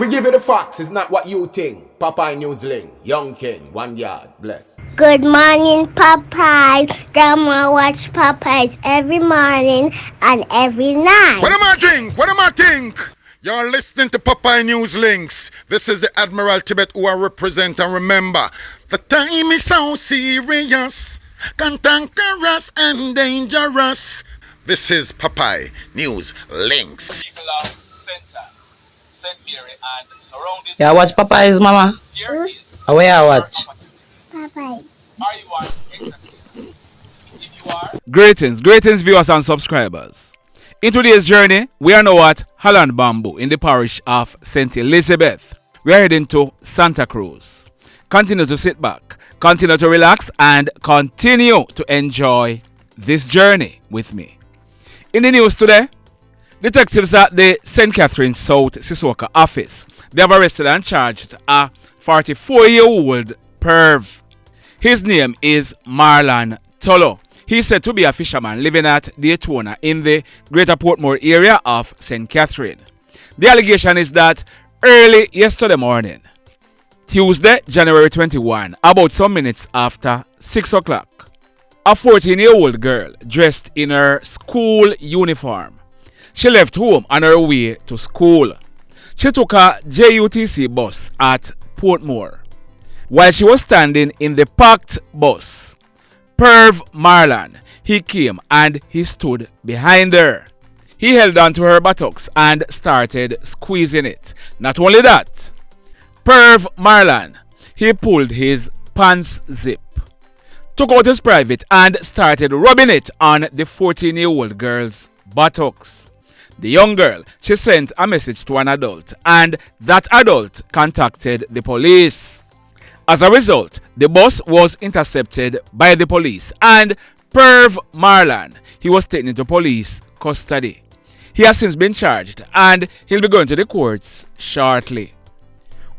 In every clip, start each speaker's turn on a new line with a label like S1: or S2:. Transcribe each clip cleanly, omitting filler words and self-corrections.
S1: We give you the facts, it's not what you think. Popeye Newsling, Young King, 1 yard, bless.
S2: Good morning, Popeye. Grandma watch Popeyes every morning and every night.
S3: What am I think? What am I think? You're listening to Popeye News Links. This is the Admiral Tibet who I represent, and remember, the time is so serious, cantankerous and dangerous. This is Popeye News Links.
S4: People of Center, St. Mary and surrounding.
S5: Yeah, watch Popeyes, mama.
S4: Here is
S5: Where I watch?
S2: Popeye.
S4: are you on exactly? If you are,
S6: Greetings viewers and subscribers. In today's journey, we are now at Holland Bamboo in the parish of St. Elizabeth. We are heading to Santa Cruz. Continue to sit back, continue to relax, and continue to enjoy this journey with me. In the news today, detectives at the St. Catherine South Sissoka office, they have arrested and charged a 44-year-old perv. His name is Marlon Tulloch. He's said to be a fisherman living at Daytona in the Greater Portmore area of St. Catherine. The allegation is that early yesterday morning, Tuesday, January 21, about some minutes after 6 o'clock, a 14-year-old girl dressed in her school uniform. She left home on her way to school. She took a JUTC bus at Portmore. While she was standing in the packed bus, perv Marlon, he came and he stood behind her. He held on to her buttocks and started squeezing it. Not only that, perv Marlon, he pulled his pants zip, took out his private and started rubbing it on the 14-year-old girl's buttocks. The young girl, she sent a message to an adult, and that adult contacted the police. As a result, the bus was intercepted by the police, and perv Marlon, he was taken into police custody. He has since been charged and he'll be going to the courts shortly.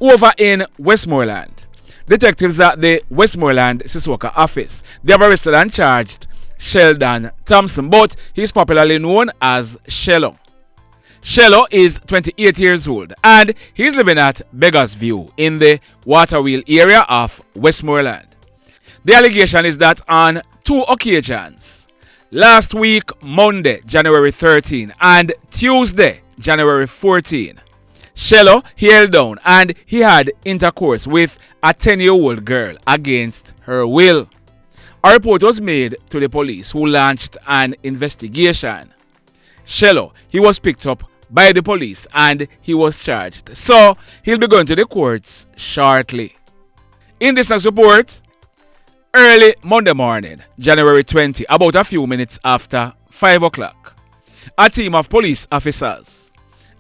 S6: Over in Westmoreland, detectives at the Westmoreland Sissoka office, they have arrested and charged Sheldon Thompson, but he's popularly known as Shello. Shello is 28 years old and he's living at Beggars View in the Waterwheel area of Westmoreland. The allegation is that on 2 occasions, last week Monday, January 13 and Tuesday, January 14, Shello he held down and he had intercourse with a 10-year-old girl against her will. A report was made to the police who launched an investigation. Shello, he was picked up by the police and he was charged. So, he'll be going to the courts shortly. In this next report, early Monday morning, January 20, about a few minutes after 5 o'clock, a team of police officers,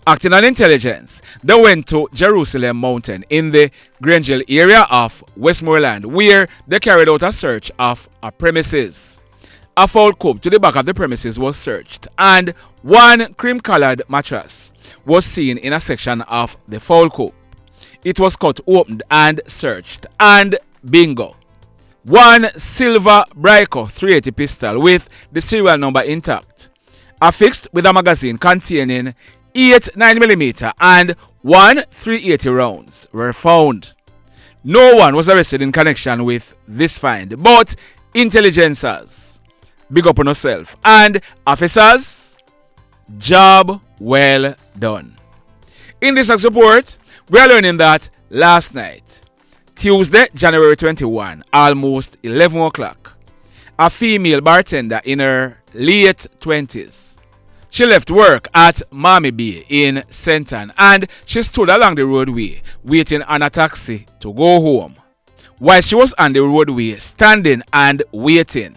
S6: acting on intelligence, they went to Jerusalem Mountain in the Grangeville area of Westmoreland, where they carried out a search of a premises. A foul coop to the back of the premises was searched, and one cream-colored mattress was seen in a section of the foul coop. It was cut open and searched, and bingo! One silver Brico 380 pistol with the serial number intact, affixed with a magazine containing 8 9mm and 1 380 rounds were found. No one was arrested in connection with this find, but intelligencers, big up on yourself, and officers, job well done. In this next report, we are learning that last night, Tuesday, January 21, almost 11 o'clock, a female bartender in her late 20s, she left work at Mammy Bay in Senton and she stood along the roadway waiting on a taxi to go home. While she was on the roadway standing and waiting,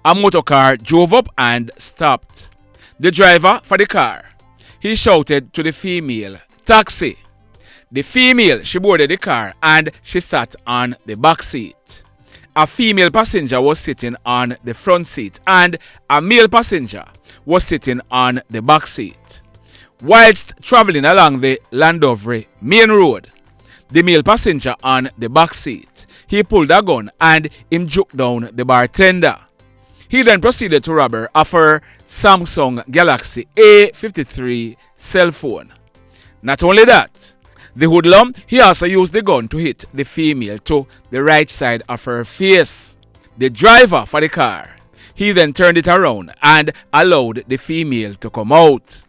S6: a motor car drove up and stopped. The driver for the car, he shouted to the female, "Taxi." The female, she boarded the car and she sat on the back seat. A female passenger was sitting on the front seat and a male passenger was sitting on the back seat. Whilst traveling along the Landovery main road, the male passenger on the back seat, he pulled a gun and him juked down the bartender. He then proceeded to rob her of her Samsung Galaxy A53 cell phone. Not only that, The hoodlum, he also used the gun to hit the female to the right side of her face. The driver for the car, he then turned it around and allowed the female to come out.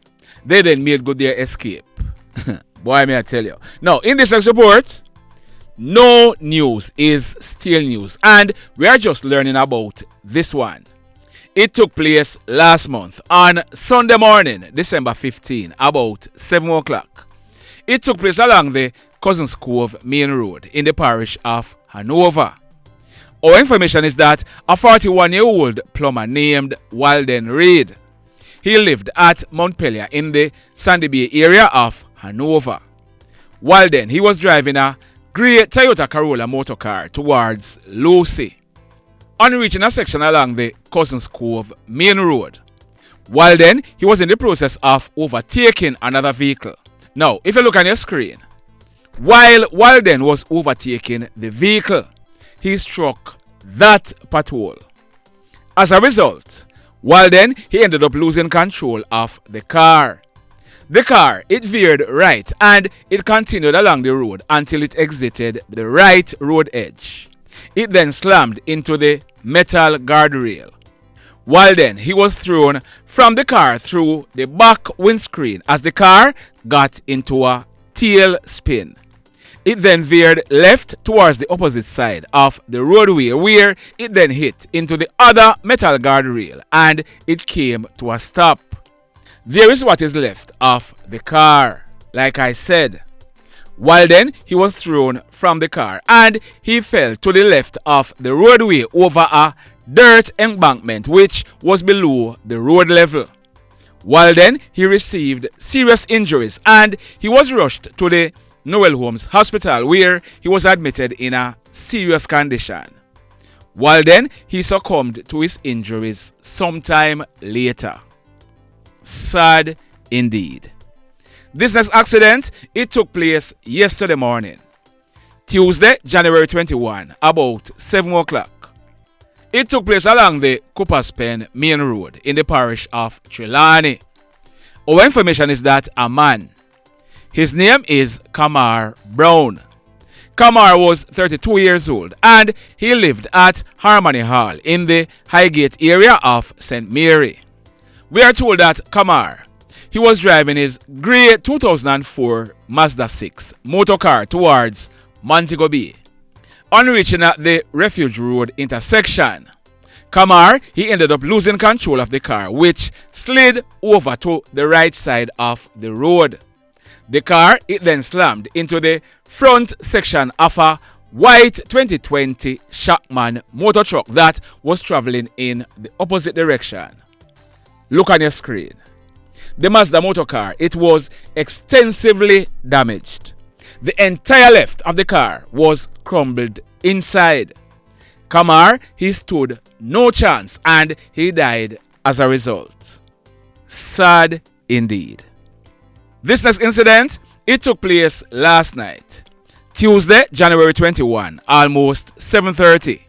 S6: They then made good their escape. Boy, may I tell you. Now, in this next report, no news is still news, and we are just learning about this one. It took place last month on Sunday morning, December 15, about 7 o'clock. It took place along the Cousins Cove main road in the parish of Hanover. Our information is that a 41-year-old plumber named Walden Reid, he lived at Montpelier in the Sandy Bay area of Hanover. Walden, he was driving a grey Toyota Corolla motor car towards Lucy. On reaching a section along the Cousins Cove main road, Walden, he was in the process of overtaking another vehicle. Now, if you look on your screen, while Walden was overtaking the vehicle, he struck that pothole. As a result, Walden, he ended up losing control of the car. The car, it veered right and it continued along the road until it exited the right road edge. It then slammed into the metal guardrail. Walden, he was thrown from the car through the back windscreen as the car got into a tail spin. It then veered left towards the opposite side of the roadway, where it then hit into the other metal guardrail and it came to a stop. There is what is left of the car. Like I said, Walden, he was thrown from the car and he fell to the left of the roadway over a dirt embankment which was below the road level. Walden, he received serious injuries and he was rushed to the Noel Holmes Hospital where he was admitted in a serious condition. Walden, he succumbed to his injuries sometime later. Sad indeed. This next accident, it took place yesterday morning, Tuesday, January 21, about 7 o'clock. It took place along the Cooper's Pen main road in the parish of Trelawney. Our information is that a man, his name is Kamar Brown. Kamar was 32 years old and he lived at Harmony Hall in the Highgate area of St. Mary. We are told that Kamar, he was driving his grey 2004 Mazda 6 motor car towards Montego Bay. On reaching at the Refuge Road intersection, Kamar, he ended up losing control of the car, which slid over to the right side of the road. The car, it then slammed into the front section of a white 2020 Shackman motor truck that was traveling in the opposite direction. Look on your screen. The Mazda motor car, it was extensively damaged. The entire left of the car was crumbled inside. Kamar, he stood no chance and he died as a result. Sad indeed. This next incident, it took place last night, Tuesday, January 21, almost 7:30.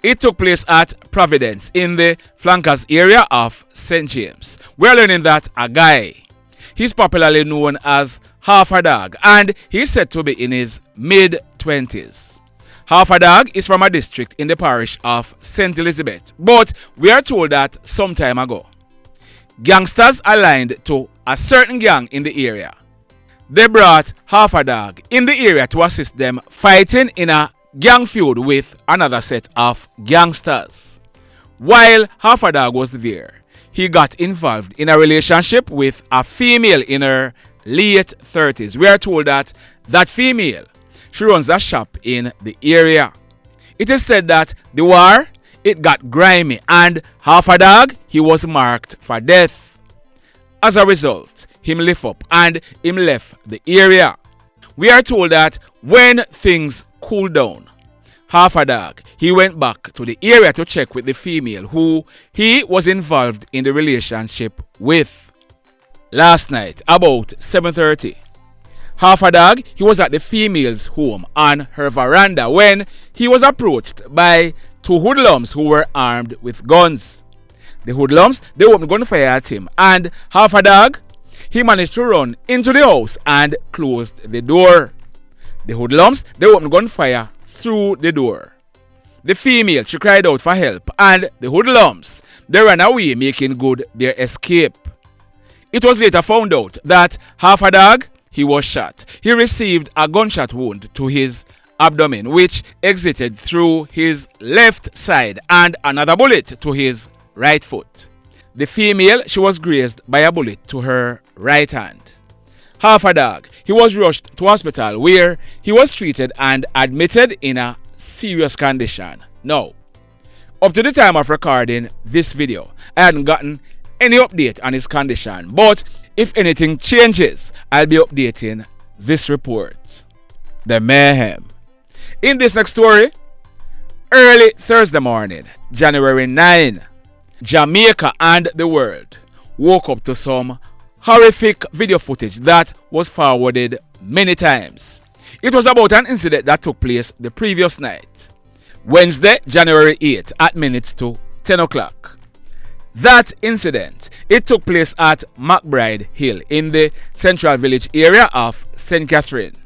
S6: It took place at Providence in the flankers area of St. James. We're learning that a guy, he's popularly known as Half a Dog and he's said to be in his mid-20s. Half a Dog is from a district in the parish of St. Elizabeth, but we are told that some time ago, gangsters aligned to a certain gang in the area. They brought Half a Dog in the area to assist them fighting in a gang feud with another set of gangsters. While Half a Dog was there, he got involved in a relationship with a female in her late 30s. We are told that that female, she runs a shop in the area. It is said that the war, it got grimy and Half a Dog, he was marked for death. As a result, him lift up and him left the area. We are told that when things cooled down, Half a Dog, he went back to the area to check with the female who he was involved in the relationship with. Last night, about 7:30, Half a Dog, he was at the female's home on her veranda when he was approached by two hoodlums who were armed with guns. The hoodlums, they opened gunfire at him and Half a Dog, he managed to run into the house and closed the door. The hoodlums, they opened gunfire through the door. The female, she cried out for help, and the hoodlums, they ran away, making good their escape. It was later found out that half a dog, he was shot. He received a gunshot wound to his abdomen, which exited through his left side, and another bullet to his right foot. The female, she was grazed by a bullet to her right hand. Half a dog, he was rushed to hospital where he was treated and admitted in a serious condition. Now, up to the time of recording this video, I hadn't gotten any update on his condition, but if anything changes, I'll be updating this report. The mayhem. In this next story, early Thursday morning, January 9, Jamaica and the world woke up to some horrific video footage that was forwarded many times. It was about an incident that took place the previous night, Wednesday, January 8 at minutes to 10 o'clock. That incident, it took place at McBride Hill in the Central Village area of St. Catherine.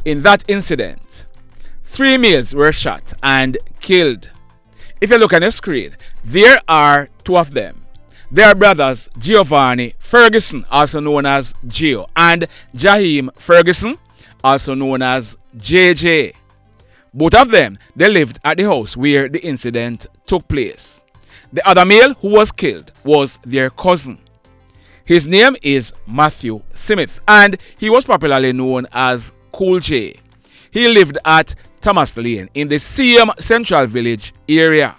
S6: In that incident, 3 males were shot and killed. If you look on your screen, there are 2 of them. They are brothers Giovanni Ferguson, also known as Gio, and Jahiem Ferguson, also known as JayJay. Both of them, they lived at the house where the incident took place. The other male who was killed was their cousin. His name is Mathew Smith, and he was popularly known as Cool J. He lived at Thomas Lane in the same Central Village area.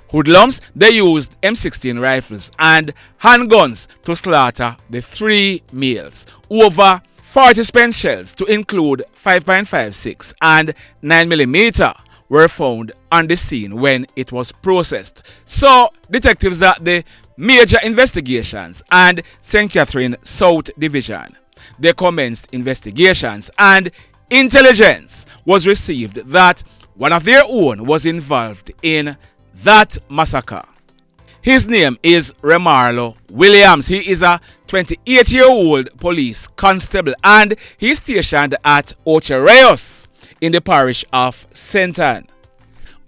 S6: Hoodlums, they used M16 rifles and handguns to slaughter the 3 males. Over 40 spent shells, to include 5.56 and 9mm, were found on the scene when it was processed. So, detectives at the Major Investigations and St. Catherine South Division, they commenced investigations, and intelligence was received that one of their own was involved in that massacre. His name is Remarlo Williams. He is a 28-year-old police constable, and he's stationed at Okello in the parish of St. Ann.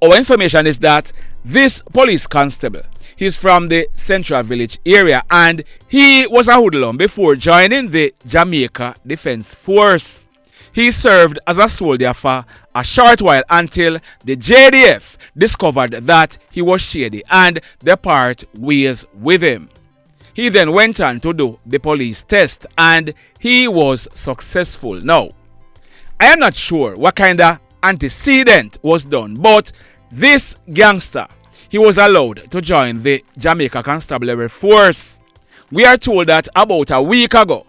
S6: Our information is that this police constable, he's from the Central Village area, and he was a hoodlum before joining the Jamaica Defense Force. He served as a soldier for a short while until the JDF discovered that he was shady and they part ways with him. He then went on to do the police test and he was successful. Now, I am not sure what kind of antecedent was done, but this gangster, he was allowed to join the Jamaica Constabulary Force. We are told that about a week ago,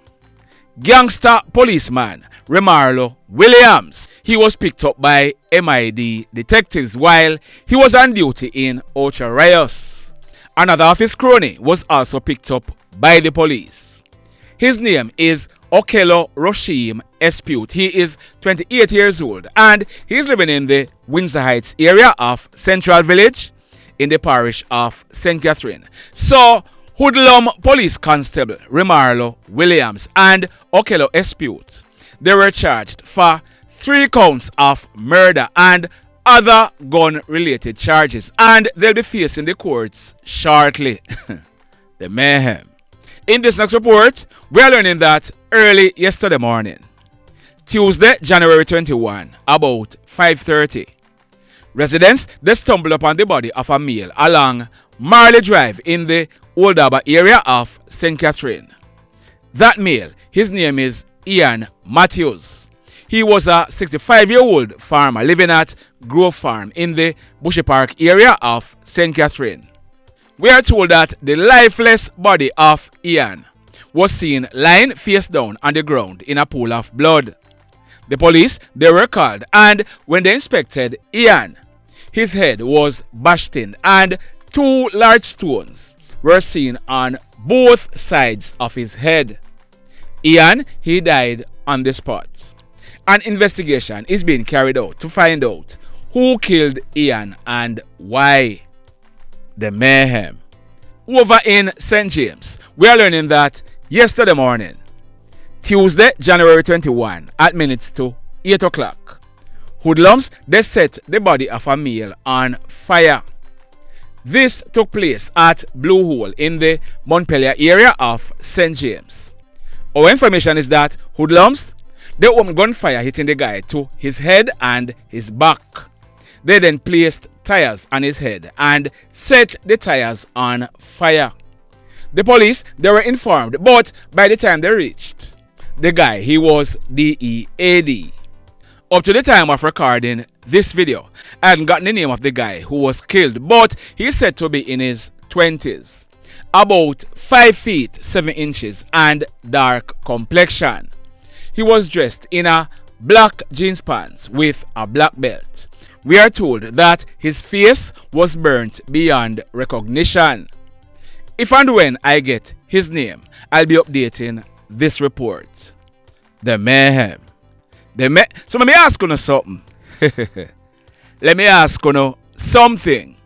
S6: gangster policeman Remarlo Williams, he was picked up by MID detectives while he was on duty in Okello. Another of his crony was also picked up by the police. His name is Okello Rusheem Espeut. He is 28 years old and he's living in the Windsor Heights area of Central Village in the parish of St. Catherine. So, Hoodlum Police Constable Remarlo Williams and Okello Espeut, they were charged for 3 counts of murder and other gun-related charges, and they'll be facing the courts shortly. The mayhem. In this next report, we are learning that early yesterday morning, Tuesday, January 21, about 5:30, residents, they stumbled upon the body of a male along Marlon Drive in the Old Harbour area of St. Catherine. That male, his name is Ian Matthews. He was a 65-year-old farmer living at Grove Farm in the Bushy Park area of St. Catherine. We are told that the lifeless body of Ian was seen lying face down on the ground in a pool of blood. The police, they were called, and when they inspected Ian, his head was bashed in and 2 large stones were seen on both sides of his head. Ian, he died on the spot. An investigation is being carried out to find out who killed Ian and why. The mayhem. Over in St. James, we are learning that yesterday morning, Tuesday, January 21, at minutes to 8 o'clock. Hoodlums, they set the body of a male on fire. This took place at Blue Hole in the Montpelier area of St. James. Our information is that Hoodlums, they opened gunfire hitting the guy to his head and his back. They then placed tires on his head and set the tires on fire. The police, they were informed, but by the time they reached the guy, he was DEAD. Up to the time of recording this video, I hadn't gotten the name of the guy who was killed, but he's said to be in his 20s, about 5 feet 7 inches and dark complexion. He was dressed in a black jeans pants with a black belt. We are told that his face was burnt beyond recognition. If and when I get his name, I'll be updating this report. The mayhem. So let me ask you something. Let me ask you something.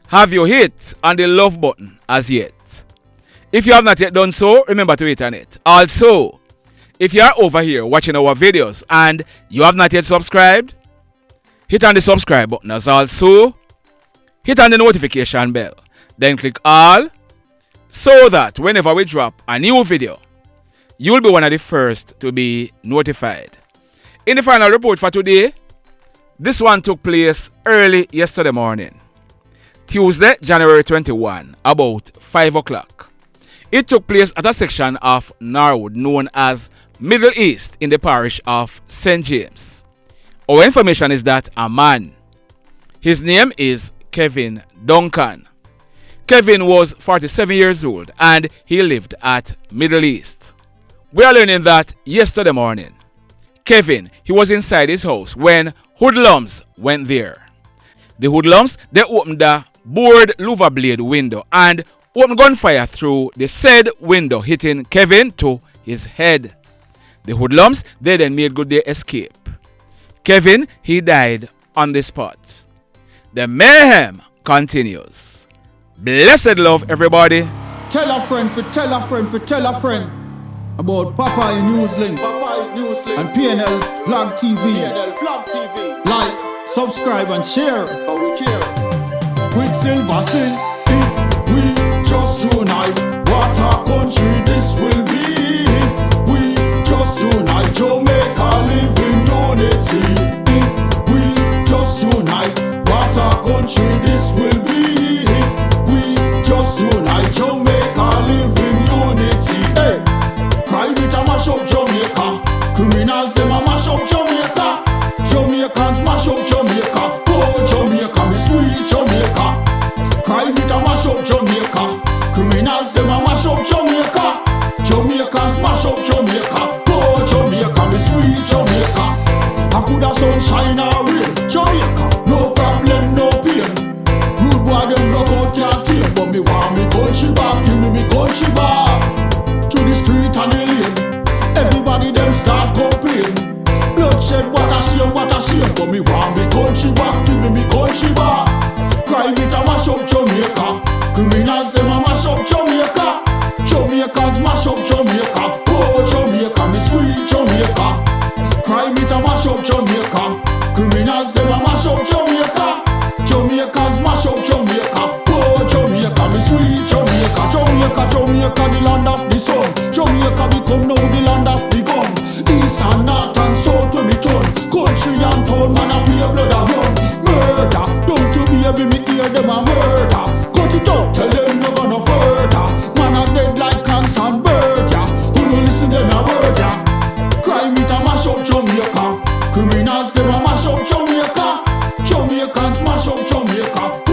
S6: Have you hit on the love button as yet? If you have not yet done so, remember to hit on it. Also, if you are over here watching our videos and you have not yet subscribed, hit on the subscribe button as also. Hit on the notification bell. Then click all so that whenever we drop a new video, you will be one of the first to be notified. In the final report for today, this one took place early yesterday morning, Tuesday, January 21, about 5 o'clock. It took place at a section of Norwood known as Middle East in the parish of St. James. Our information is that a man, his name is Kevin Duncan. Kevin was 47 years old and he lived at Middle East. We are learning that yesterday morning, Kevin, he was inside his house when hoodlums went there. The hoodlums, they opened the board louver blade window and opened gunfire through the said window, hitting Kevin to his head. The hoodlums, they then made good their escape. Kevin, he died on the spot. The mayhem continues. Blessed love, everybody.
S7: Tell a friend for tell a friend for tell a friend about Popeye Newslink and PNL Blog TV. Like, subscribe and share. Quicksilver sing, if we just unite, what a country this will be. If we just unite, Jamaica live in unity. If we just unite, what a country this will be. If we just unite, Jamaica live in unity. Hey, crime it a mash up Jamaica. Criminals them a mash up Jamaica. Jamaicans mash up Jamaica. Oh Jamaica, me sweet Jamaica. Crime it a mash up Jamaica. Criminals them a mash up Jamaica. Jamaicans mash up Jamaica. Oh Jamaica, me sweet Jamaica. I coulda sunshine or rain. Jamaica, no problem, no pain. Good boy them no out can't take, but me want me country back. Give me country back. To the street and the lane, everybody them start complain. Bloodshed, what a shame, but me want me country back. Give me country back. Crime it a mash up Jamaica. Criminals them a mash up Jamaica. Jamaicans mash up Jamaica. Oh Jamaica, me sweet Jamaica. Crime it a mash up Jamaica. Criminals them a mash up Jamaica. Jamaicans mash up Jamaica. Oh Jamaica, me sweet Jamaica. Jamaica, the land of the sun. Jamaica become now the land of the gun. East and north and south when me turn. Country and town, man a pay blood a run. Murder, don't you baby me hear them a murder. Cut it out, tell them no gonna further. Man a dead like cans and bird, yeah. Who no listen them a word, yeah. Crime it a mash up Jamaica. Criminals them a mash up Jamaica. Jamaicans mash up Jamaica.